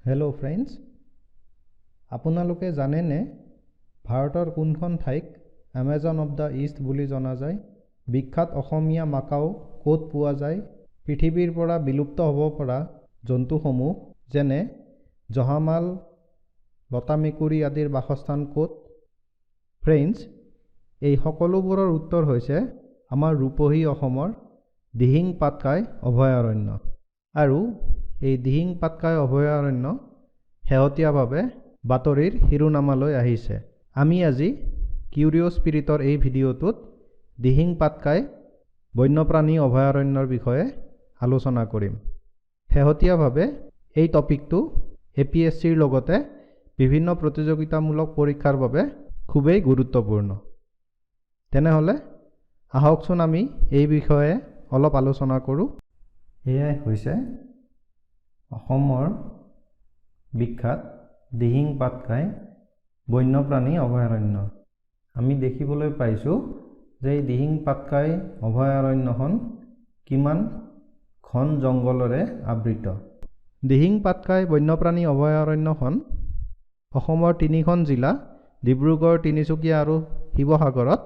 Hello friends, আপোনালোকে জানেনে ভাৰতৰ কোনখন ঠাইক এমেজন অফ দ্য ইষ্ট বুলি জনা যায়? বিখ্যাত অসমীয়া মাকাও ক'ত পোৱা যায়? পৃথিৱীৰ পৰা বিলুপ্ত হ'ব পৰা জন্তুসমূহ যেনে জহামাল, লতা মেকুৰী আদিৰ বাসস্থান ক'ত? ফ্ৰেণ্ডছ, এই সকলোবোৰৰ উত্তৰ হৈছে আমাৰ ৰূপহী অসমৰ দিহিং পাটকাই অভয়াৰণ্য। আৰু এই দিহিং পাটকাই অভয়াৰণ্য শেহতীয়াভাৱে বাতৰিৰ শিৰোনামালৈ আহিছে। আমি আজি কিউৰিঅ' স্পিৰিটৰ এই ভিডিঅ'টোত দিহিং পাটকাই বন্যপ্ৰাণী অভয়াৰণ্যৰ বিষয়ে আলোচনা কৰিম। শেহতীয়াভাৱে এই টপিকটো APSCৰ লগতে বিভিন্ন প্ৰতিযোগিতামূলক পৰীক্ষাৰ বাবে খুবেই গুৰুত্বপূৰ্ণ। তেনেহ'লে আহকচোন আমি এই বিষয়ে অলপ আলোচনা কৰোঁ। এয়াই হৈছে অসমৰ বিখ্যাত দিহিং পাটকাই বন্যপ্ৰাণী অভয়াৰণ্য। আমি দেখিবলৈ পাইছোঁ যে এই দিহিং পাটকাই অভয়াৰণ্যখন কিমান ঘন জংঘলেৰে আবৃত। দিহিং পাটকাই বন্যপ্ৰাণী অভয়াৰণ্যখন অসমৰ 3খন জিলা ডিব্ৰুগড়, তিনিচুকীয়া আৰু শিৱসাগৰত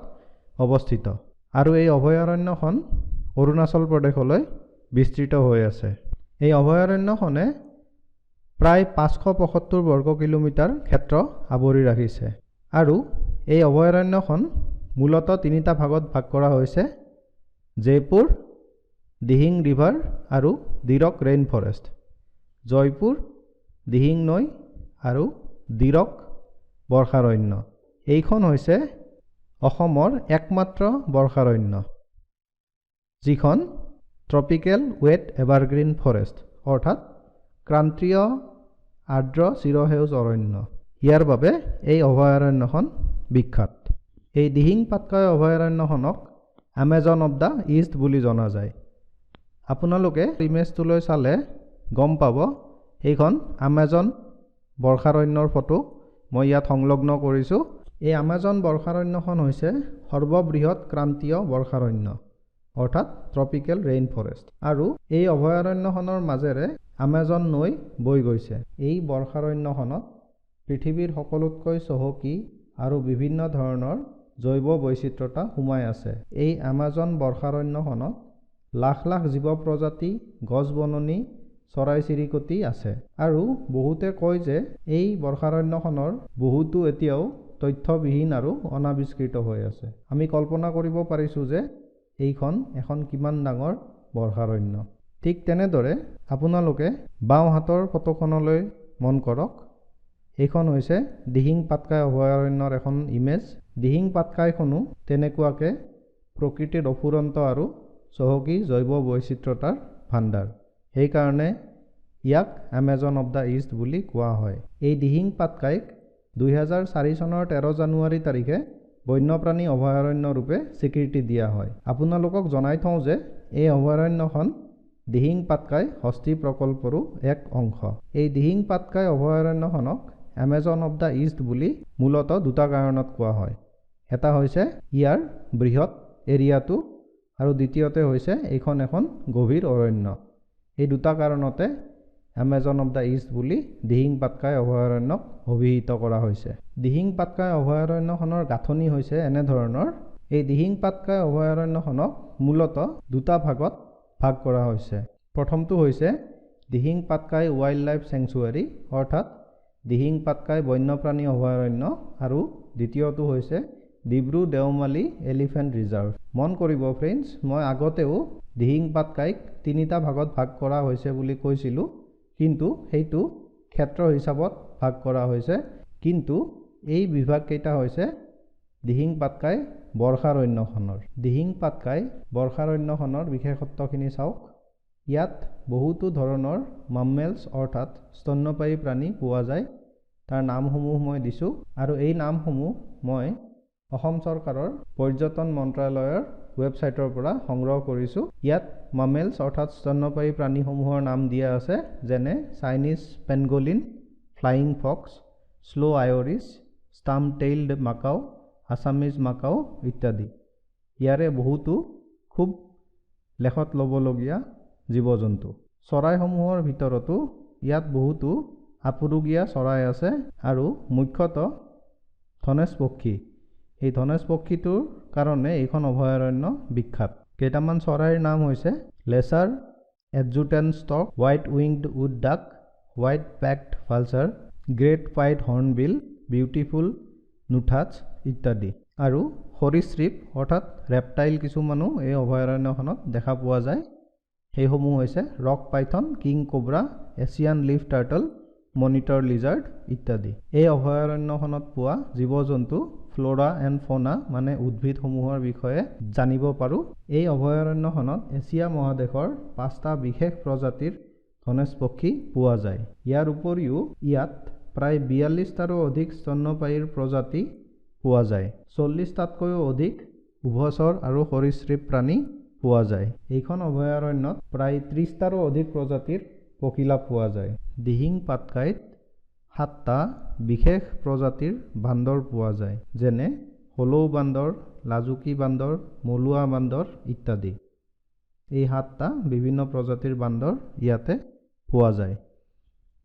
অৱস্থিত। আৰু এই অভয়াৰণ্যখন অৰুণাচল প্ৰদেশলৈ বিস্তৃত হৈ আছে। এই অভয়াৰণ্যখনে প্ৰায় 575 বৰ্গ কিলোমিটাৰ ক্ষেত্ৰ আৱৰি ৰাখিছে। আৰু এই অভয়াৰণ্যখন মূলতঃ 3টা ভাগত ভাগ কৰা হৈছে: জয়পুৰ, দিহিং ৰিভাৰ আৰু দিৰক ৰেইন ফৰেষ্ট। জয়পুৰ, দিহিং নৈ আৰু দিৰক বৰ্ষাৰণ্য। এইখন হৈছে অসমৰ একমাত্ৰ বৰ্ষাৰণ্য, যিখন ট্ৰপিকেল ৱেট এভাৰগ্ৰীণ ফৰেষ্ট অৰ্থাৎ ক্ৰান্তীয় আৰ্দ্ৰ চিৰসেউজ অৰণ্য। ইয়াৰ বাবে এই অভয়াৰণ্যখন বিখ্যাত। এই দিহিং পাটকাই অভয়াৰণ্যখনক এমেজন অফ দ্য ইষ্ট বুলি জনা যায়। আপোনালোকে ইমেজটোলৈ চালে গম পাব এইখন এমেজন বৰ্ষাৰণ্যৰ ফটো মই ইয়াত সংলগ্ন কৰিছোঁ। এই এমেজন বৰ্ষাৰণ্যখন হৈছে সৰ্ববৃহৎ ক্ৰান্তীয় বৰ্ষাৰণ্য অৰ্থাৎ ট্ৰপিকেল ৰেইন ফৰেষ্ট। আৰু এই অভয়াৰণ্যখনৰ মাজেৰে এমেজন নৈ বৈ গৈছে। এই বৰ্ষাৰণ্যখনত পৃথিৱীৰ সকলোতকৈ চহকী আৰু বিভিন্ন ধৰণৰ জৈৱ বৈচিত্ৰতা সোমাই আছে। এই এমেজন বৰ্ষাৰণ্যখনত লাখ লাখ জীৱ প্ৰজাতি, গছ-বননি, চৰাই-চিৰিকটি আছে। আৰু বহুতে কয় যে এই বৰ্ষাৰণ্যখনৰ বহুতো এতিয়াও তথ্যবিহীন আৰু অনাৱিষ্কৃত হৈ আছে। আমি কল্পনা কৰিব পাৰিছোঁ যে এইখন এখন কিমান ডাঙৰ বৰ্ষাৰণ্য। ঠিক তেনেদৰে আপোনালোকে বাওঁ হাতৰ ফটোখনলৈ মন কৰক। এইখন হৈছে দিহিং পাটকাই অভয়াৰণ্যৰ এখন ইমেজ। দিহিং পাটকাইখনো তেনেকুৱাকৈ প্ৰকৃতিৰ অফুৰন্ত আৰু চহকী জৈৱ বৈচিত্ৰতাৰ ভাণ্ডাৰ। সেইকাৰণে ইয়াক এমেজন অফ দ্য ইষ্ট বুলি কোৱা হয়। এই দিহিং পাটকাইক 2004 চনৰ 13 জানুৱাৰী তাৰিখে বন্যপ্ৰাণী অভয়াৰণ্য ৰূপে স্বীকৃতি দিয়া হয়। আপোনালোকক জনাই থওঁ যে এই অভয়াৰণ্যখন দিহিং পাটকাই হস্তি প্ৰকল্পৰো এক অংশ। এই দিহিং পাটকাই অভয়াৰণ্যখনক এমেজন অফ দ্য ইষ্ট বুলি মূলতঃ দুটা কাৰণত কোৱা হয়। এটা হৈছে ইয়াৰ বৃহৎ এৰিয়াটো আৰু দ্বিতীয়তে হৈছে এইখন এখন গভীৰ অৰণ্য। এই দুটা কাৰণতে এমেজন অফ দ্য ইষ্ট বুলি দিহিং পাটকাই অভয়াৰণ্যক অভিহিত কৰা হৈছে। দিহিং পাটকাই অভয়াৰণ্যখনৰ গাঁথনি হৈছে এনেধৰণৰ। এই দিহিং পাটকাই অভয়াৰণ্যখনক মূলতঃ দুটা ভাগত ভাগ কৰা হৈছে। প্ৰথমটো হৈছে দিহিং পাটকাই ৱাইল্ড লাইফ চেংচুৱাৰী অৰ্থাৎ দিহিং পাটকাই বন্যপ্ৰাণী অভয়াৰণ্য, আৰু দ্বিতীয়টো হৈছে ডিব্ৰু-দেওমালী এলিফেণ্ট ৰিজাৰ্ভ। মন কৰিব ফ্ৰেণ্ডছ, মই আগতেও দিহিং পাটকাইক 3টা ভাগত ভাগ কৰা হৈছে বুলি কৈছিলোঁ, কিন্তু সেইটো ক্ষেত্ৰ হিচাপত ভাগ কৰা হৈছে। কিন্তু এই বিভাগকেইটা হৈছে দিহিং পাটকাই বৰ্ষাৰণ্যখনৰ। দিহিং পাটকাই বৰ্ষাৰণ্যখনৰ বিশেষত্বখিনি চাওক। ইয়াত বহুতো ধৰণৰ মাম্মেলছ অৰ্থাৎ স্তন্যপায়ী প্ৰাণী পোৱা যায়। তাৰ নামসমূহ মই দিছোঁ, আৰু এই নামসমূহ মই অসম চৰকাৰৰ পৰ্যটন মন্ত্ৰালয়ৰ ৱেবছাইটৰ পৰা সংগ্ৰহ কৰিছোঁ। ইয়াত মাম্মেলছ অৰ্থাৎ স্তন্যপায়ী প্ৰাণীসমূহৰ নাম দিয়া আছে, যেনে Chinese pangolin, flying fox, slow loris, stump tailed macaque, Assamese macaque ইত্যাদি। ইয়াৰে বহুতো খুব লেখত ল'বলগীয়া জীৱ-জন্তু। চৰাইসমূহৰ ভিতৰতো ইয়াত বহুতো আপুৰুগীয়া চৰাই আছে আৰু মুখ্যতঃ ধনেশ পক্ষী। এই ধনেশ পক্ষীটোৰ কাৰণে এইখন অভয়াৰণ্য বিখ্যাত। কেইটামান চৰাইৰ নাম হৈছে lesser adjutant stork, white winged wood duck, white backed vulture, great pied hornbill, beautiful nuthatch ইত্যাদি। আৰু সৰীসৃপ অৰ্থাৎ ৰেপটাইল কিছুমানো এই অভয়াৰণ্যখনত দেখা পোৱা যায়। সেইসমূহ হৈছে rock Python, king cobra, Asian leaf turtle, monitor Lizaad ইত্যাদি। এই অভয়াৰণ্যখনত পোৱা জীৱ জন্তু ফ্লোৰা এণ্ড ফৌনা মানে উদ্ভিদসমূহৰ বিষয়ে জানিব পাৰোঁ। এই অভয়াৰণ্যখনত এছিয়া মহাদেশৰ 5টা বিশেষ প্ৰজাতিৰ ধনেশ পক্ষী পোৱা যায়। ইয়াৰ উপৰিও ইয়াত প্ৰায় 42টাৰো অধিক স্তন্যপায়ীৰ প্ৰজাতি পোৱা যায়। 40টাতকৈও অধিক উভচৰ আৰু সৰীসৃপ প্ৰাণী পোৱা যায়। এইখন অভয়াৰণ্যত প্ৰায় 30টাৰো অধিক প্ৰজাতিৰ পখিলা পোৱা যায়। দিহিং পাটকাইত 7টা বিশেষ প্ৰজাতিৰ বান্দৰ পোৱা যায়, যেনে হলৌ বান্দৰ, লাজুকী বান্দৰ, মলুৱা বান্দৰ ইত্যাদি। এই 7টা বিভিন্ন প্ৰজাতিৰ বান্দৰ ইয়াতে পোৱা যায়।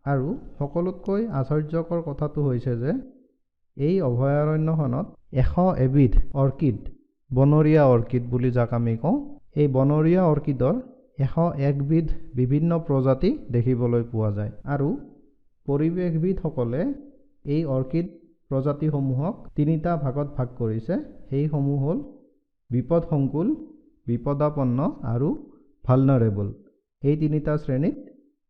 আৰু সকলোতকৈ আশ্চৰ্যকৰ কথাটো হৈছে যে এই অভয়াৰণ্যখনত 100 এবিধ অৰ্কিড, বনৰীয়া অৰ্কিড বুলি যাক আমি কওঁ, এই বনৰীয়া অৰ্কিডৰ 101 বিধ বিভিন্ন প্ৰজাতি দেখিবলৈ পোৱা যায়। আৰু পৰিৱেশবিদসকলে এই অৰ্কিড প্ৰজাতিসমূহক 3টা ভাগত ভাগ কৰিছে। সেইসমূহ হ'ল বিপদসংকুল, বিপদাপন্ন আৰু ভালনাৰেবল। এই 3টা শ্ৰেণীত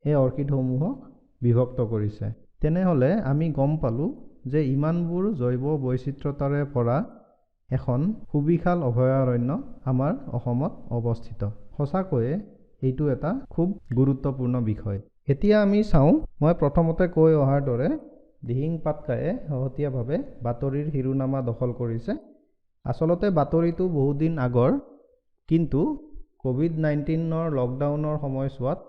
এই অৰ্কিডসমূহক বিভক্ত কৰিছে। তেনেহ'লে আমি গম পালোঁ যে ইমানবোৰ জৈৱ বৈচিত্ৰতাৰে ভৰা এখন সুবিশাল অভয়াৰণ্য আমাৰ অসমত অৱস্থিত। সঁচাকৈয়ে এইটো এটা খুব গুৰুত্বপূৰ্ণ বিষয়। এতিয়া আমি চাওঁ, মই প্ৰথমতে কৈ অহাৰ দৰে দিহিং পাটকায়ে শেহতীয়াভাৱে বাতৰিৰ শিৰোনামা দখল কৰিছে। আচলতে বাতৰিটো বহুদিন আগৰ, কিন্তু COVID-19ৰ লকডাউনৰ সময়ছোৱাত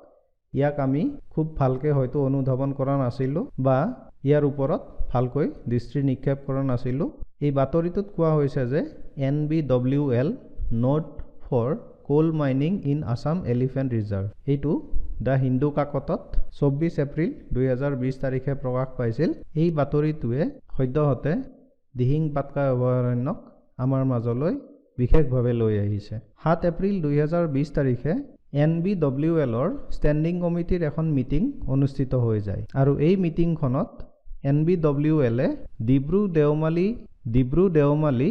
ইয়াক আমি খুব ভালকৈ হয়তো অনুধাৱন কৰা নাছিলোঁ বা ইয়াৰ ওপৰত ভালকৈ দৃষ্টি নিক্ষেপ কৰা নাছিলোঁ। এই বাতৰিটোত কোৱা হৈছে যে NBWL note for coal mining in Assam elephant reserve. এইটো দ্য হিন্দু কাকতত 24 এপ্ৰিল 2020 তাৰিখে প্ৰকাশ পাইছিল। এই বাতৰিটোৱে সদ্যহতে দিহিং পাটকাই অভয়াৰণ্যক আমাৰ মাজলৈ বিশেষভাৱে লৈ আহিছে। 7 এপ্ৰিল 2020 তাৰিখে NBWLৰ ষ্টেণ্ডিং কমিটিৰ এখন মিটিং অনুষ্ঠিত হৈ যায়। আৰু এই মিটিংখনত NBWLে ডিব্ৰু দেওমালী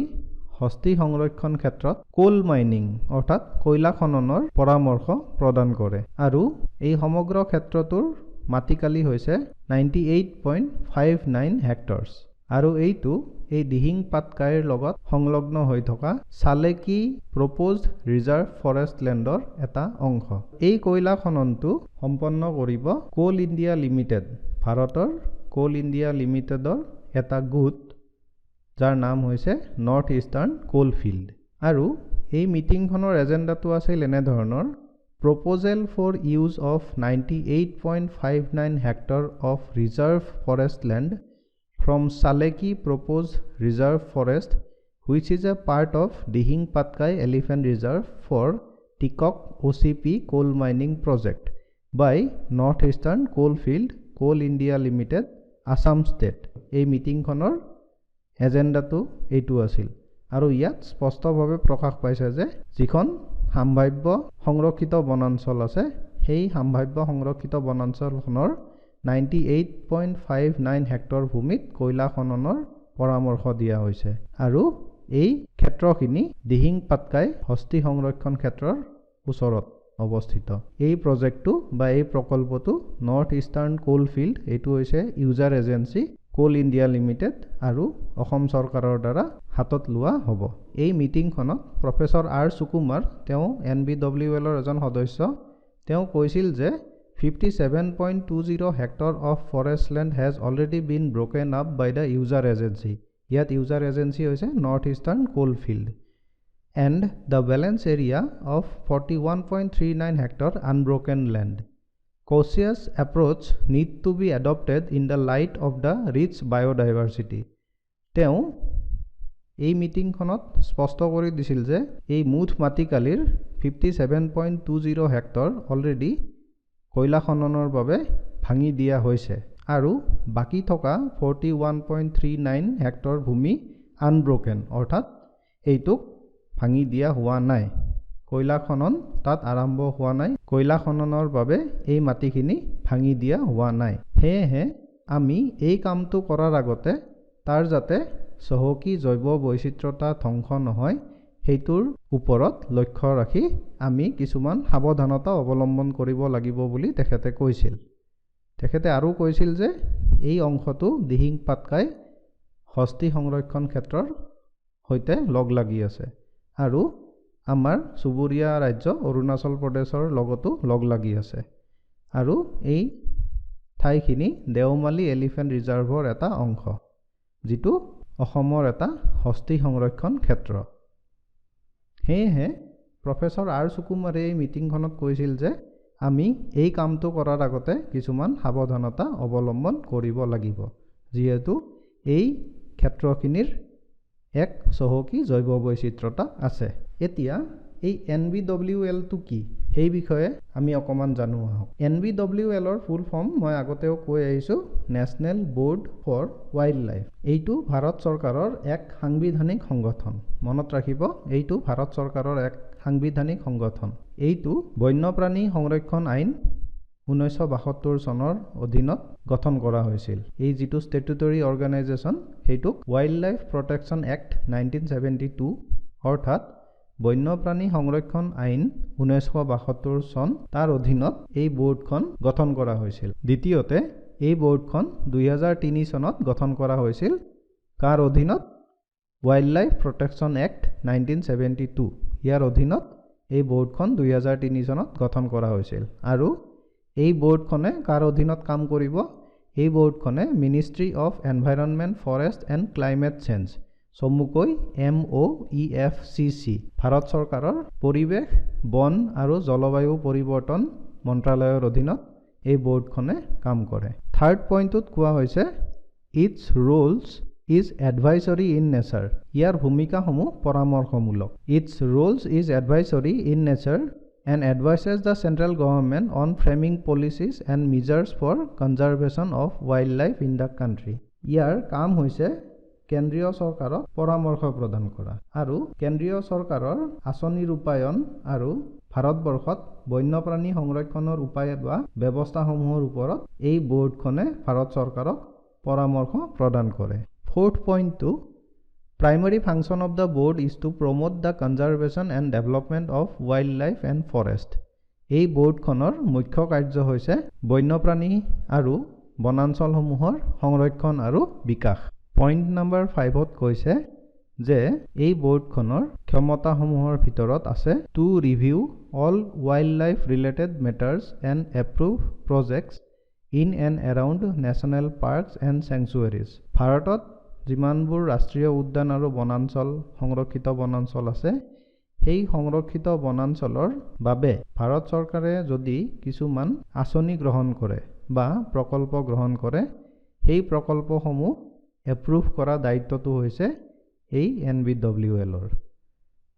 হস্তি সংৰক্ষণ ক্ষেত্ৰত কোল মাইনিং অৰ্থাৎ কয়লা খননৰ পৰামৰ্শ প্ৰদান কৰে। আৰু এই সমগ্ৰ ক্ষেত্ৰটোৰ মাটিকালি হৈছে 98.59 হেক্টৰছ। আৰু এইটো এই দিহিং পাটকাইৰ লগত সংলগ্ন হৈ থকা চালেকি প্ৰপ'জড ৰিজাৰ্ভ ফৰেষ্ট লেণ্ডৰ এটা অংশ। এই কয়লা খননটো সম্পন্ন কৰিব কোল ইণ্ডিয়া লিমিটেড, ভাৰতৰ কোল ইণ্ডিয়া লিমিটেডৰ এটা গোট, যাৰ নাম হৈছে নৰ্থ ইষ্টাৰ্ণ কোল ফিল্ড। আৰু এই মিটিংখনৰ এজেণ্ডাটো আছিল এনেধৰণৰ: proposal for use of 98.59 hectare of reserve forest land from Saleki proposed reserve forest, which is a part of Dihing Patkai Elephant Reserve for Tikok OCP coal mining project by Northeastern Coalfield Coal India Limited, Assam State. এই মিটিংখনৰ এজেণ্ডাটো এইটো আছিল। আৰু ইয়াত স্পষ্টভাৱে প্ৰকাশ পাইছে যে যিখন সাম্ভাব্য সংৰক্ষিত বনাঞ্চল আছে, সেই সাম্ভাব্য সংৰক্ষিত বনাঞ্চলখনৰ 98.59 হেক্টৰ ভূমিত কয়লা খননৰ পৰামৰ্শ দিয়া হৈছে। আৰু এই ক্ষেত্ৰখিনি দিহিং পাটকাই হস্তি সংৰক্ষণ ক্ষেত্ৰৰ ওচৰত অৱস্থিত। এই প্ৰজেক্টটো বা এই প্ৰকল্পটো নৰ্থ ইষ্টাৰ্ণ কোল ফিল্ড, এইটো হৈছে user agency Coal India limited আৰু অসম চৰকাৰৰ দ্বাৰা হাতত লোৱা হ'ব। এই মিটিংখনত প্ৰফেচৰ আৰ সুকুমাৰ, তেওঁ NBWLৰ এজন সদস্য, তেওঁ কৈছিল যে 57.20 hectare of forest land has already been broken up by the user agency. Yet user agency is Northeastern Coalfield. And the balance area of 41.39 hectare unbroken land. Cautious approach need to be adopted in the light of the rich biodiversity. তেওঁ এই মিটিংখনত স্পষ্ট কৰি দিছিল যে এই মুঠ মাটিকালিৰ 57.20 hectare already কয়লা খননৰ বাবে ভাঙি দিয়া হৈছে আৰু বাকি থকা 41.39 হেক্টৰ ভূমি আনব্ৰোকেন অৰ্থাৎ এইটোক ভাঙি দিয়া হোৱা নাই। কয়লা খনন তাত আৰম্ভ হোৱা নাই। কয়লা খননৰ বাবে এই মাটিখিনি ভাঙি দিয়া হোৱা নাই। সেয়েহে আমি এই কামটো কৰাৰ আগতে তাৰ যাতে চহকী জৈৱ বৈচিত্ৰতা ধ্বংস নহয় সেইটোৰ ওপৰত লক্ষ্য ৰাখি আমি কিছুমান সাৱধানতা অৱলম্বন কৰিব লাগিব বুলি তেখেতে কৈছিল। তেখেতে আৰু কৈছিল যে এই অংশটো দিহিং পাটকাই হস্তি সংৰক্ষণ ক্ষেত্ৰৰ সৈতে লগ লাগি আছে আৰু আমাৰ চুবুৰীয়া ৰাজ্য অৰুণাচল প্ৰদেশৰ লগতো লগ লাগি আছে আৰু এই ঠাইখিনি দেওমালী এলিফেণ্ট ৰিজাৰ্ভৰ এটা অংশ, যিটো অসমৰ এটা হস্তি সংৰক্ষণ ক্ষেত্ৰ। সেয়েহে প্ৰফেসৰ আৰ সুকুমাৰে এই মিটিংখনত কৈছিল যে আমি এই কামটো কৰাৰ আগতে কিছুমান সাৱধানতা অৱলম্বন কৰিব লাগিব, যিহেতু এই ক্ষেত্ৰখিনিৰ এক চহকী জৈৱ বৈচিত্ৰতা আছে। এতিয়া এই NBWL-টো কি সেই বিষয়ে আমি অকমান জানো আহক। NBWL-ৰ ফুল ফৰ্ম মই আগতেও কৈ আহিছো, national board for wildlife. এইটো ভাৰত চৰকাৰৰ এক সাংবিধানিক সংগঠন। মনত ৰাখিব, এইটো ভাৰত চৰকাৰৰ এক সাংবিধানিক সংগঠন। এইটো বন্যপ্ৰাণী সংৰক্ষণ আইন 1972 চনৰ অধীনত গঠন কৰা হৈছিল। এই যিটো ষ্টেটুটৰী অৰ্গেনাইজেশ্যন সেইটোক ৱাইল্ড লাইফ প্ৰটেকশ্যন এক্ট 1972 অৰ্থাৎ বন্যপ্ৰাণী সংৰক্ষণ আইন 1972 চন তাৰ অধীনত এই বৰ্ডখন গঠন কৰা হৈছিল। দ্বিতীয়তে এই বৰ্ডখন 2003 চনত গঠন কৰা হৈছিল। কাৰ অধীনত? ৱাইল্ড লাইফ প্ৰটেকশ্যন এক্ট 1972 ইয়াৰ অধীনত এই বৰ্ডখন 2003 চনত গঠন কৰা হৈছিল। আৰু এই বৰ্ডখনে কাৰ অধীনত কাম কৰিব? এই বৰ্ডখনে Ministry of Environment, Forest and Climate Change, চমুকৈ MOEFCC, ভাৰত চৰকাৰৰ পৰিৱেশ, বন আৰু জলবায়ু পৰিৱৰ্তন মন্ত্ৰালয়ৰ অধীনত এই বৰ্ডখনে কাম কৰে। থাৰ্ড পইণ্টত কোৱা হৈছে its roles is advisory in nature. ইয়াৰ ভূমিকাসমূহ পৰামৰ্শমূলক। Its roles is advisory in nature and advises the central government on framing policies and measures for conservation of wildlife in the country. ইয়াৰ কাম হৈছে কেন্দ্ৰীয় চৰকাৰক পৰামৰ্শ প্ৰদান কৰা আৰু কেন্দ্ৰীয় চৰকাৰৰ আঁচনি ৰূপায়ণ আৰু ভাৰতবৰ্ষত বন্যপ্ৰাণী সংৰক্ষণৰ উপায় বা ব্যৱস্থাসমূহৰ ওপৰত এই বৰ্ডখনে ভাৰত চৰকাৰক পৰামৰ্শ প্ৰদান কৰে। ফৰ্থ পইণ্টটো Primary function of the board is to promote the conservation and development of wildlife and forest. এই বৰ্ডখনৰ মুখ্য কাৰ্য হৈছে বন্যপ্ৰাণী আৰু বনাঞ্চলসমূহৰ সংৰক্ষণ আৰু বিকাশ। পইণ্ট নম্বৰ 5ত কৈছে যে এই বৰ্ডখনৰ ক্ষমতাসমূহৰ ভিতৰত আছে to review all wildlife related matters and approve projects in and around national parks and sanctuaries. ভাৰতত যিমানবোৰ ৰাষ্ট্ৰীয় উদ্যান আৰু বনাঞ্চল সংৰক্ষিত বনাঞ্চল আছে সেই সংৰক্ষিত বনাঞ্চলৰ বাবে ভাৰত চৰকাৰে যদি কিছুমান আঁচনি গ্ৰহণ কৰে বা প্ৰকল্প গ্ৰহণ কৰে সেই প্ৰকল্পসমূহ এপ্ৰুভ কৰা দায়িত্বটো হৈছে এই NBWL-ৰ।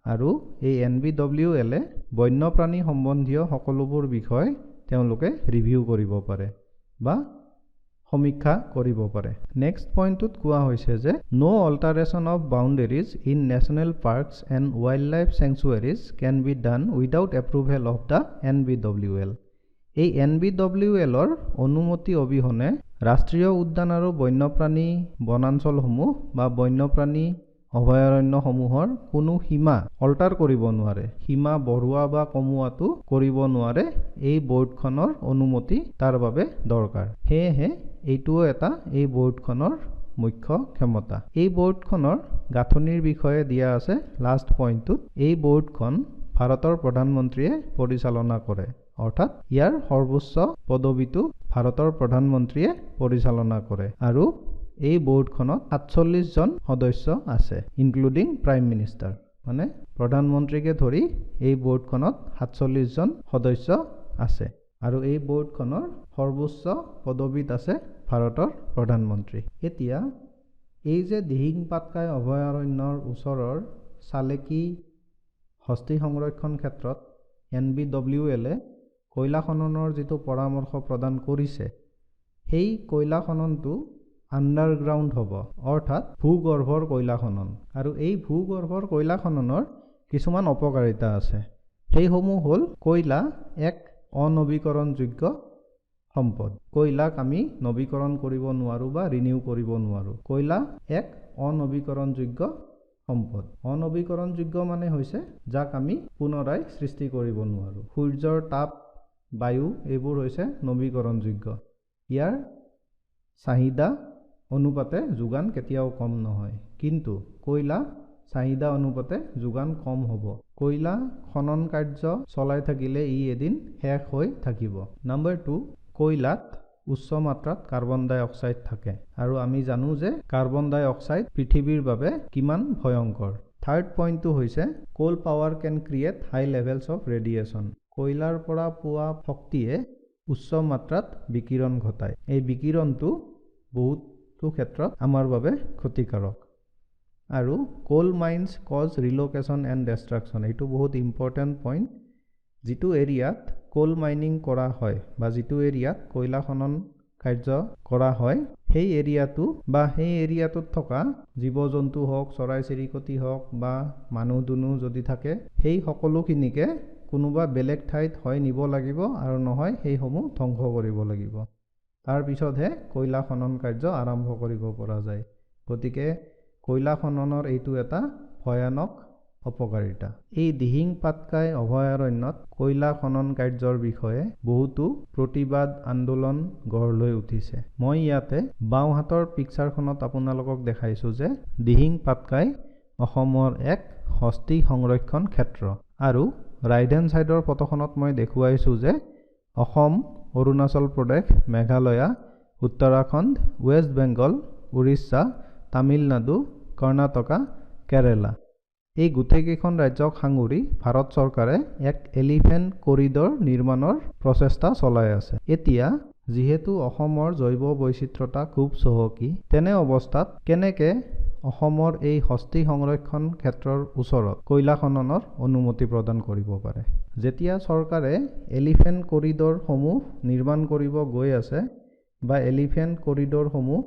আৰু এই NBWL-এ বন্যপ্ৰাণী সম্বন্ধীয় সকলোবোৰ বিষয় তেওঁলোকে ৰিভিউ কৰিব পাৰে বা সমীক্ষা কৰিব পাৰে। নেক্সট পইণ্টত কোৱা হৈছে যে no alteration of boundaries in national parks and wildlife sanctuaries can be done without approval of the NBWL. এই NBWL-ৰ অনুমতি অবিহনে ৰাষ্ট্ৰীয় উদ্যান আৰু বন্যপ্ৰাণী বনাঞ্চলসমূহ বা বন্যপ্ৰাণী অভয়াৰণ্যসমূহৰ কোনো সীমা অল্টাৰ কৰিব নোৱাৰে, সীমা বঢ়োৱা বা কমোৱাটো কৰিব নোৱাৰে। এই বৰ্ডখনৰ অনুমতি তাৰ বাবে দৰকাৰ। সেয়েহে এইটোও এটা এই বৰ্ডখনৰ মুখ্য ক্ষমতা। এই বৰ্ডখনৰ গাঁথনিৰ বিষয়ে দিয়া আছে লাষ্ট পইণ্টটোত। এই বৰ্ডখন ভাৰতৰ প্ৰধানমন্ত্ৰীয়ে পৰিচালনা কৰে, অৰ্থাৎ ইয়াৰ সৰ্বোচ্চ পদবীটো ভাৰতৰ প্ৰধানমন্ত্ৰীয়ে পৰিচালনা কৰে আৰু এই বৰ্ডখনত 47 জন সদস্য আছে ইনক্লুডিং প্ৰাইম মিনিষ্টাৰ। মানে প্ৰধানমন্ত্ৰীকে ধৰি এই বৰ্ডখনত 47 জন সদস্য আছে আৰু এই বৰ্ডখনৰ সৰ্বোচ্চ পদবীত আছে ভাৰতৰ প্ৰধানমন্ত্ৰী। এতিয়া এই যে দিহিং পাটকাই অভয়াৰণ্যৰ ওচৰৰ চালেকি হস্তি সংৰক্ষণ ক্ষেত্ৰত NBWL-এ কয়লা খননৰ যিটো পৰামৰ্শ প্ৰদান কৰিছে সেই কয়লা খননটো আণ্ডাৰগ্ৰাউণ্ড হ'ব, অৰ্থাৎ ভূগৰ্ভৰ কয়লা খনন। আৰু এই ভূগৰ্ভৰ কয়লা খননৰ কিছুমান অপকাৰিতা আছে। সেইসমূহ হ'ল কয়লা এক অনবীকৰণযোগ্য সম্পদ। কয়লাক আমি নবীকৰণ কৰিব নোৱাৰোঁ বা ৰিনিউ কৰিব নোৱাৰোঁ। কয়লা এক অনবীকৰণযোগ্য সম্পদ। অনবীকৰণযোগ্য মানে হৈছে যাক আমি পুনৰাই সৃষ্টি কৰিব নোৱাৰোঁ। সূৰ্যৰ তাপ, বায়ু এইবোৰ হৈছে নবীকৰণযোগ্য। ইয়াৰ চাহিদা অনুপাতে যোগান কেতিয়াও কম নহয়, কিন্তু কয়লা চাহিদা অনুপাতে যোগান কম হ'ব। কয়লা খনন কাৰ্য চলাই থাকিলে ই এদিন শেষ হৈ থাকিব। নম্বৰ 2, কয়লাত উচ্চ মাত্ৰাত কাৰ্বন ডাই অক্সাইড থাকে, আৰু আমি জানো যে কাৰ্বন ডাই অক্সাইড পৃথিৱীৰ বাবে কিমান ভয়ংকৰ। থাৰ্ড পইণ্টটো হৈছে coal power can create high levels of radiation. কয়লাৰ পৰা পোৱা শক্তিয়ে উচ্চ মাত্ৰাত বিকিৰণ ঘটায়। এই বিকিৰণটো বহুতো ক্ষেত্ৰত আমাৰ বাবে ক্ষতিকাৰক। আৰু কোল মাইন্স কজ ৰিলোকেশ্যন এণ্ড ডেষ্ট্ৰাকশ্যন, এইটো বহুত ইম্পৰ্টেণ্ট পইণ্ট। যিটো এৰিয়াত কোল মাইনিং কৰা হয় বা যিটো এৰিয়াত কয়লা খনন কাৰ্য কৰা হয়, সেই এৰিয়াটো বা সেই এৰিয়াটোত থকা জীৱ জন্তু হওক, চৰাই চিৰিকটি হওক বা মানুহ দুনুহ যদি থাকে, সেই সকলোখিনিকে কোনোবা বেলেগ ঠাইত হয় নিব লাগিব আৰু নহয় সেইসমূহ ধ্বংস কৰিব লাগিব। তাৰপিছতহে কয়লা খনন কাৰ্য আৰম্ভ কৰিব পৰা যায়। গতিকে কয়লা খননৰ এইটো এটা ভয়ানক অপকাৰিতা। এই দিহিং পাটকাই অভয়াৰণ্যত কয়লা খনন কাৰ্যৰ বিষয়ে বহুতো প্ৰতিবাদ আন্দোলন গঢ় লৈ উঠিছে। মই ইয়াতে বাওঁহাতৰ পিকচাৰখনত আপোনালোকক দেখাইছোঁ যে দিহিং পাটকাই অসমৰ এক হস্তি সংৰক্ষণ ক্ষেত্ৰ। আৰু ৰাইট হেণ্ড ছাইডৰ ফটোখনত মই দেখুৱাইছোঁ যে অসম, অৰুণাচল প্ৰদেশ, মেঘালয়া, উত্তৰাখণ্ড, ৱেষ্ট বেংগল, উৰিষ্যা, তামিলনাডু, কৰ্ণাটকা, কেৰেলা, এই গোটেইকেইখন ৰাজ্যক সাঙুৰি ভাৰত চৰকাৰে এক এলিফেণ্ট কৰিডৰ নিৰ্মাণৰ প্ৰচেষ্টা চলাই আছে। এতিয়া যিহেতু অসমৰ জৈৱ বৈচিত্ৰতা খুব চহকী, তেনে অৱস্থাত কেনেকে অসমৰ এই হস্তি সংৰক্ষণ ক্ষেত্ৰৰ ওচৰত কয়লা খননৰ অনুমতি প্ৰদান কৰিব পাৰে। যেতিয়া চৰকাৰে এলিফেণ্ট কৰিডৰসমূহ নিৰ্মাণ কৰিব গৈ আছে বা এলিফেণ্ট কৰিডৰসমূহ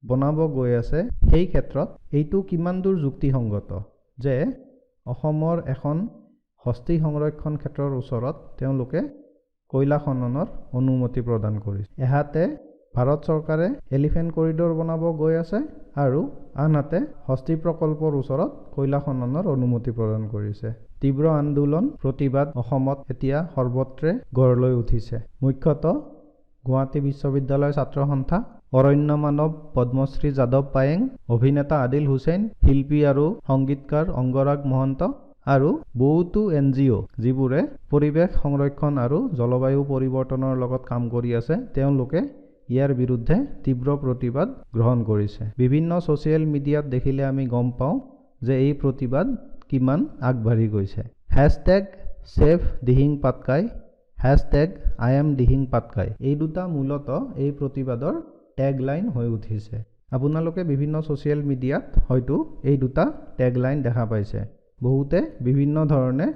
বনাব গৈ আছে, সেই ক্ষেত্ৰত এইটো কিমান দূৰ যুক্তিসংগত যে অসমৰ এখন হস্তি সংৰক্ষণ ক্ষেত্ৰৰ ওচৰত তেওঁলোকে কয়লা খননৰ অনুমতি প্ৰদান কৰিছে। এহাতে ভাৰত চৰকাৰে এলিফেণ্ট কৰিডৰ বনাব গৈ আছে আৰু আনহাতে হস্তি প্ৰকল্পৰ ওচৰত কয়লা খননৰ অনুমতি প্ৰদান কৰিছে। তীব্ৰ আন্দোলন প্ৰতিবাদ অসমত এতিয়া সৰ্বত্ৰে গঢ় লৈ উঠিছে। মুখ্যতঃ গুৱাহাটী বিশ্ববিদ্যালয়ৰ ছাত্ৰ সন্থা, অৰণ্য মানৱ পদ্মশ্ৰী যাদৱ পায়েং, অভিনেতা আদিল হুছেইন, শিল্পী আৰু সংগীতকাৰ অংগৰাগ মহন্ত আৰু বহুতো NGO যিবোৰে পৰিৱেশ সংৰক্ষণ আৰু জলবায়ু পৰিৱৰ্তনৰ লগত কাম কৰি আছে, তেওঁলোকে ইয়াৰ বিৰুদ্ধে তীব্ৰ প্ৰতিবাদ গ্ৰহণ কৰিছে। বিভিন্ন ছ'চিয়েল মিডিয়াত দেখিলে আমি গম পাওঁ যে এই প্ৰতিবাদ কিমান আগবাঢ়ি গৈছে। #Save Dihing Patkai, #I am Dihing Patkai, এই দুটা মূলতঃ এই প্ৰতিবাদৰ টেগলাইন হৈ উঠিছে। আপোনালোকে বিভিন্ন ছ'চিয়েল মিডিয়াত হয়তো এই দুটা টেগলাইন দেখা পাইছে। বহুতে বিভিন্ন ধৰণে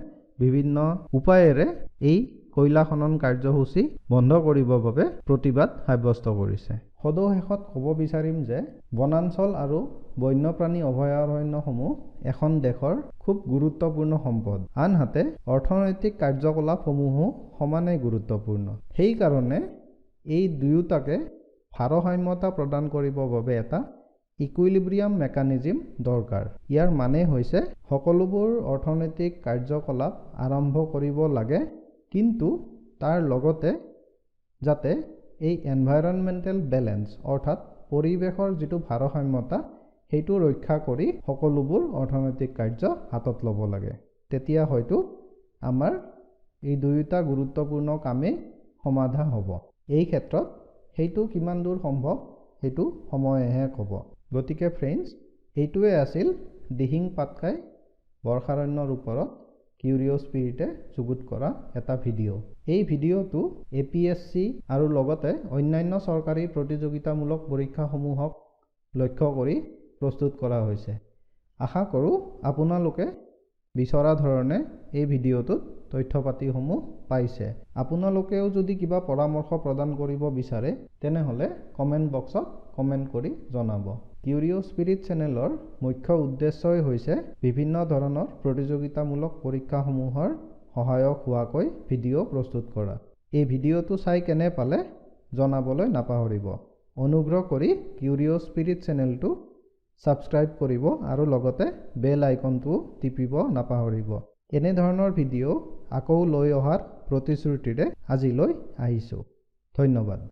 বিভিন্ন উপায়েৰে এই কয়লা খনন কাৰ্যসূচী বন্ধ কৰিবৰ বাবে প্ৰতিবাদ সাব্যস্ত কৰিছে। সদশেষত ক'ব বিচাৰিম যে বনাঞ্চল আৰু বন্যপ্ৰাণী অভয়াৰণ্যসমূহ এখন দেশৰ খুব গুৰুত্বপূৰ্ণ সম্পদ। আনহাতে অৰ্থনৈতিক কাৰ্যকলাপসমূহো সমানে গুৰুত্বপূৰ্ণ। সেইকাৰণে এই দুয়োটাকে ভাৰসাম্যতা প্ৰদান কৰিবৰ বাবে এটা ইকুইলিব্ৰিয়াম মেকানিজিম দৰকাৰ। ইয়াৰ মানে হৈছে সকলোবোৰ অৰ্থনৈতিক কাৰ্যকলাপ আৰম্ভ কৰিব লাগে, কিন্তু তাৰ লগতে যাতে এই এনভাইৰনমেণ্টেল বেলেঞ্চ অৰ্থাৎ পৰিৱেশৰ যিটো ভাৰসাম্যতা সেইটো ৰক্ষা কৰি সকলোবোৰ অৰ্থনৈতিক কাৰ্য হাতত ল'ব লাগে। তেতিয়া হয়তো আমাৰ এই দুয়োটা গুৰুত্বপূৰ্ণ কামেই সমাধা হ'ব। এই ক্ষেত্ৰত সেইটো কিমান দূৰ সম্ভৱ সেইটো সময়েহে ক'ব। গতিকে ফ্ৰেণ্ডছ, এইটোৱে আছিল দিহিং পাটকাই বৰ্ষাৰণ্যৰ ওপৰত কিউৰিঅ' স্পিৰিটে যুগুত কৰা এটা ভিডিঅ'। এই ভিডিঅ'টো APSC আৰু লগতে অন্যান্য চৰকাৰী প্ৰতিযোগিতামূলক পৰীক্ষাসমূহক লক্ষ্য কৰি প্ৰস্তুত কৰা হৈছে। আশা কৰোঁ আপোনালোকে বিচৰা ধৰণে এই ভিডিঅ'টোত তথ্য পাতিসমূহ পাইছে। আপোনালোকেও যদি কিবা পৰামৰ্শ প্ৰদান কৰিব বিচাৰে তেনেহ'লে কমেণ্ট বক্সত কমেণ্ট কৰি জনাব। কিউৰিঅ' স্পিৰিট চেনেলৰ মুখ্য উদ্দেশ্যই হৈছে বিভিন্ন ধৰণৰ প্ৰতিযোগিতামূলক পৰীক্ষাসমূহৰ সহায়ক হোৱাকৈ ভিডিঅ' প্ৰস্তুত কৰা। এই ভিডিঅ'টো চাই কেনে পালে জনাবলৈ নাপাহৰিব। অনুগ্ৰহ কৰি কিউৰিঅ' স্পিৰিট চেনেলটো ছাবস্ক্ৰাইব কৰিব আৰু লগতে বেল আইকনটো টিপিব নাপাহৰিব। এনে ধৰণৰ ভিডিঅ' আকৌ লৈ অহাৰ প্ৰতিশ্ৰুতিৰে আজিলৈ আহিছোঁ। ধন্যবাদ।